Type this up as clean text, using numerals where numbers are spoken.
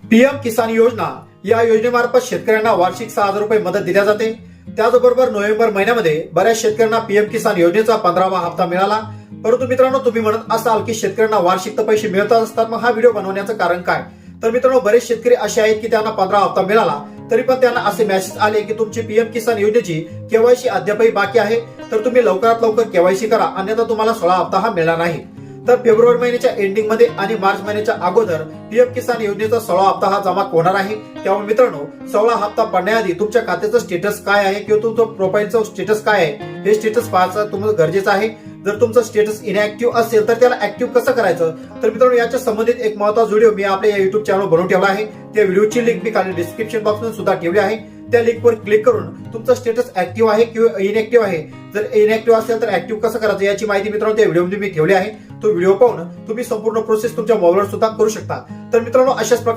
PM किसान योजना या योजनेमार्फत शेतकऱ्यांना वार्षिक 6,000 रुपये मदत दिल्या जाते। त्याचबरोबर नोव्हेंबर महिन्यामध्ये बऱ्याच शेतकऱ्यांना पीएम किसान योजनेचा 15वा हप्ता मिळाला। परंतु मित्रांनो, तुम्ही म्हणत असाल की शेतकऱ्यांना वार्षिक तर पैसे मिळत असतात, मग हा व्हिडिओ बनवण्याचं कारण काय? तर मित्रांनो, बरेच शेतकरी असे आहेत की त्यांना 15 हप्ता मिळाला तरी पण त्यांना असे मेसेज आले की तुमची पीएम किसान योजनेची केवायसी अद्यापही बाकी आहे, तर तुम्ही लवकरात लवकर केवायसी करा, अन्यथा तुम्हाला 16 हप्ता हा मिळणार नाही। तर फेब्रुवारी महिन्याच्या एंडिंग मध्ये आणि मार्च महिन्याच्या अगोदर पीएम किसान योजनेचा 16 हप्ता हा जमा होणार आहे। त्यामुळे मित्रांनो, 16 हप्ता पडण्याआधी तुमच्या खात्याचं स्टेटस काय आहे किंवा तुमचं प्रोफाईलचं स्टेटस काय आहे हे स्टेटस पाहायचं तुम्हाला गरजेचं आहे। जर तुमचं स्टेटस इनएक्टिव्ह असेल तर त्याला ऍक्टिव्ह कसं करायचं, तर मित्रांनो याच्या संबंधित एक महत्त्वाचा व्हिडिओ मी आपल्या या युट्यूब चॅनलवर बनवून ठेवला आहे। त्या व्हिडिओची लिंक मी खाली डिस्क्रिप्शन बॉक्समध्ये सुद्धा ठेवली आहे। त्या लिंकवर क्लिक करून तुमचं स्टेटस ऍक्टिव्ह आहे किंवा इनएक्टिव्ह आहे, जर इनएक्टिव्ह असेल तर ऍक्टिव्ह कसं करायचं याची माहिती मित्रांनो त्या व्हिडिओमध्ये मी ठेवली आहे। तो व्हिडिओ पाहून तुम्ही संपूर्ण प्रोसेस तुमच्या मोबाईलवर सुद्धा करू शकता। तर मित्रांनो, अशाच